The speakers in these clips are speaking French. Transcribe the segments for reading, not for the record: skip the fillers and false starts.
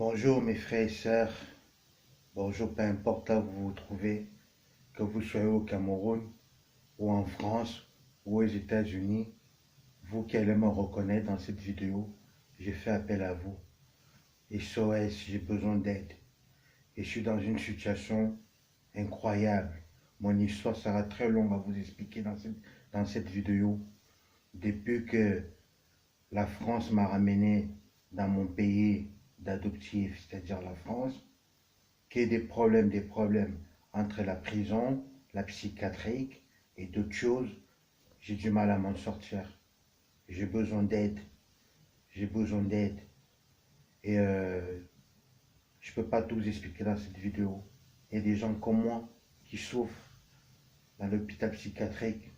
Bonjour mes frères et sœurs, bonjour peu importe là où vous vous trouvez, que vous soyez au Cameroun ou en France ou aux États-Unis, vous qui allez me reconnaître dans cette vidéo, j'ai fait appel à vous. SOS, j'ai besoin d'aide et je suis dans une situation incroyable. Mon histoire sera très longue à vous expliquer dans cette vidéo. Depuis que la France m'a ramené dans mon pays d'adoptif, c'est-à-dire la France, qu'il y ait des problèmes entre la prison, la psychiatrique et d'autres choses, j'ai du mal à m'en sortir. J'ai besoin d'aide. J'ai besoin d'aide. Et je ne peux pas tout vous expliquer dans cette vidéo. Il y a des gens comme moi qui souffrent dans l'hôpital psychiatrique,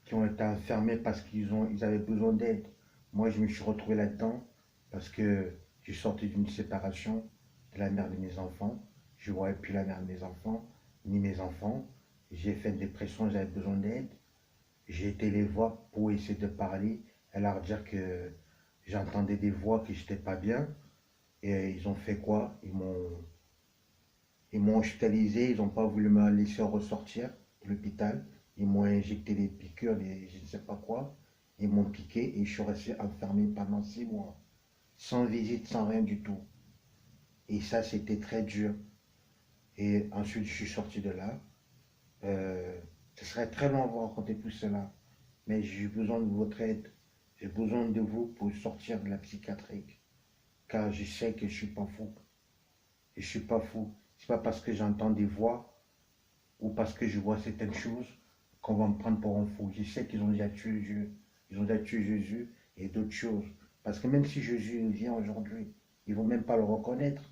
qui ont été enfermés parce qu'ils avaient besoin d'aide. Moi, je me suis retrouvé là-dedans parce que j'ai sorti d'une séparation de la mère de mes enfants. Je ne voyais plus la mère de mes enfants, ni mes enfants. J'ai fait une dépression, j'avais besoin d'aide. J'ai été les voir pour essayer de parler et leur dire que j'entendais des voix, que j'étais pas bien. Et ils ont fait quoi? Ils m'ont hospitalisé, ils n'ont pas voulu me laisser ressortir de l'hôpital. Ils m'ont injecté des piqûres, je ne sais pas quoi. Ils m'ont piqué et je suis resté enfermé pendant 6 mois. Sans visite, sans rien du tout. Et ça, c'était très dur. Et ensuite, je suis sorti de là. Ce serait très long à vous raconter tout cela. Mais j'ai besoin de votre aide. J'ai besoin de vous pour sortir de la psychiatrique. Car je sais que je ne suis pas fou. Je ne suis pas fou. C'est pas parce que j'entends des voix ou parce que je vois certaines choses qu'on va me prendre pour un fou. Je sais qu'ils ont déjà tué Dieu. Ils ont déjà tué Jésus et d'autres choses. Parce que même si Jésus vient aujourd'hui, ils ne vont même pas le reconnaître.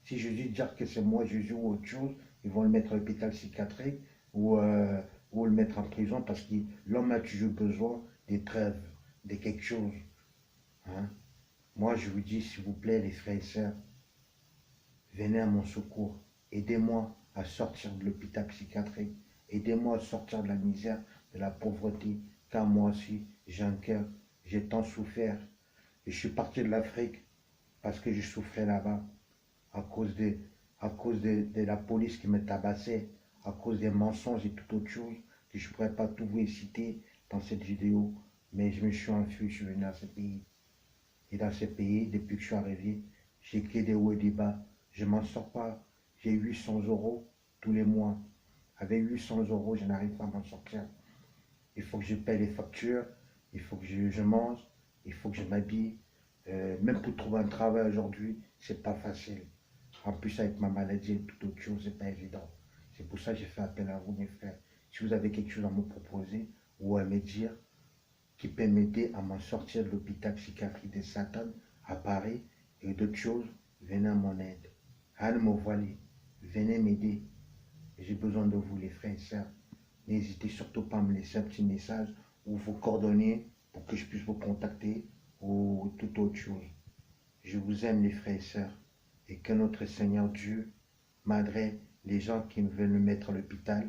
Si Jésus dit que c'est moi Jésus ou autre chose, ils vont le mettre à l'hôpital psychiatrique ou le mettre en prison parce que l'homme a toujours besoin des trêves, de quelque chose. Hein? Moi, je vous dis, s'il vous plaît, les frères et sœurs, venez à mon secours. Aidez-moi à sortir de l'hôpital psychiatrique. Aidez-moi à sortir de la misère, de la pauvreté. Car moi aussi, j'ai un cœur. J'ai tant souffert. Et je suis parti de l'Afrique parce que je souffrais là-bas. À cause de la police qui me tabassait, à cause des mensonges et toute autre chose que je ne pourrais pas tout vous citer dans cette vidéo. Mais je me suis enfui, je suis venu dans ce pays. Et dans ce pays, depuis que je suis arrivé, j'ai créé des hauts et des bas. Je ne m'en sors pas. J'ai 800 euros tous les mois. Avec 800 euros, je n'arrive pas à m'en sortir. Il faut que je paye les factures, il faut que je mange, il faut que je m'habille. Même pour trouver un travail aujourd'hui, c'est pas facile. En plus, avec ma maladie et toute autre chose, c'est pas évident. C'est pour ça que j'ai fait appel à vous, mes frères. Si vous avez quelque chose à me proposer ou à me dire qui peut m'aider à m'en sortir de l'hôpital psychiatrique de Satan à Paris et d'autres choses, venez à mon aide. Allez me voiler. Venez m'aider. J'ai besoin de vous, les frères et sœurs. N'hésitez surtout pas à me laisser un petit message ou vos coordonnées pour que je puisse vous contacter ou toute autre chose. Je vous aime, les frères et sœurs, et que notre Seigneur Dieu m'adresse les gens qui veulent nous mettre à l'hôpital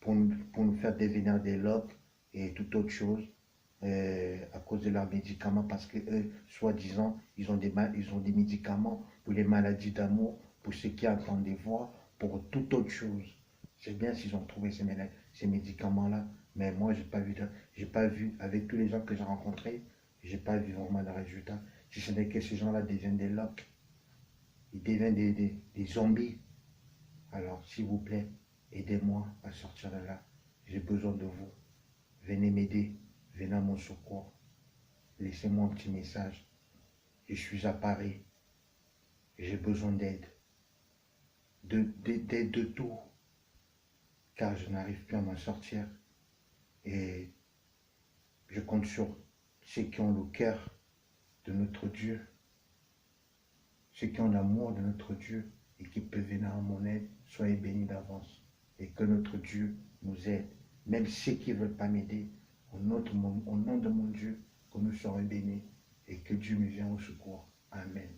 pour nous faire devenir des loques et toute autre chose à cause de leurs médicaments parce que eux, soi-disant, ils ont des médicaments pour les maladies d'amour, pour ceux qui entendent des voix, pour toute autre chose. C'est bien s'ils ont trouvé ces médicaments-là, mais moi, j'ai pas vu, avec tous les gens que j'ai rencontrés, j'ai pas vu vraiment de résultat. Si ce n'est que ces gens-là deviennent des loques, ils deviennent des zombies. Alors, s'il vous plaît, aidez-moi à sortir de là. J'ai besoin de vous. Venez m'aider. Venez à mon secours. Laissez-moi un petit message. Je suis à Paris. J'ai besoin d'aide. D'aide de tout. Car je n'arrive plus à m'en sortir. Et je compte sur ceux qui ont le cœur de notre Dieu. Ceux qui ont l'amour de notre Dieu et qui peuvent venir à mon aide. Soyez bénis d'avance. Et que notre Dieu nous aide. Même ceux qui ne veulent pas m'aider. Au nom de mon Dieu, que nous serons bénis et que Dieu me vienne au secours. Amen.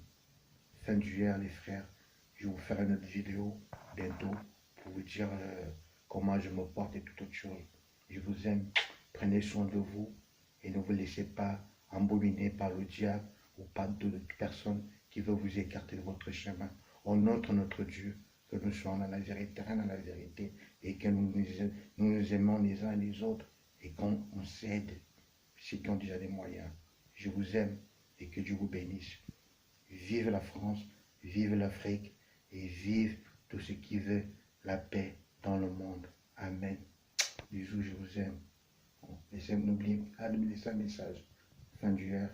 Fin du hier, les frères. Je vais vous faire une autre vidéo bientôt pour vous dire comment je me porte et toute autre chose. Je vous aime. Prenez soin de vous et ne vous laissez pas embobiner par le diable ou par d'autres personnes qui veut vous écarter de votre chemin. Honore notre Dieu, que nous soyons dans la vérité, dans la vérité, et que nous aimons les uns les autres, et qu'on s'aide, ceux qui ont déjà des moyens. Je vous aime, et que Dieu vous bénisse. Vive la France, vive l'Afrique, et vive tout ce qui veut la paix dans le monde. Amen. Bisous, je vous aime. N'oubliez pas de me laisser un message. Fin du heure.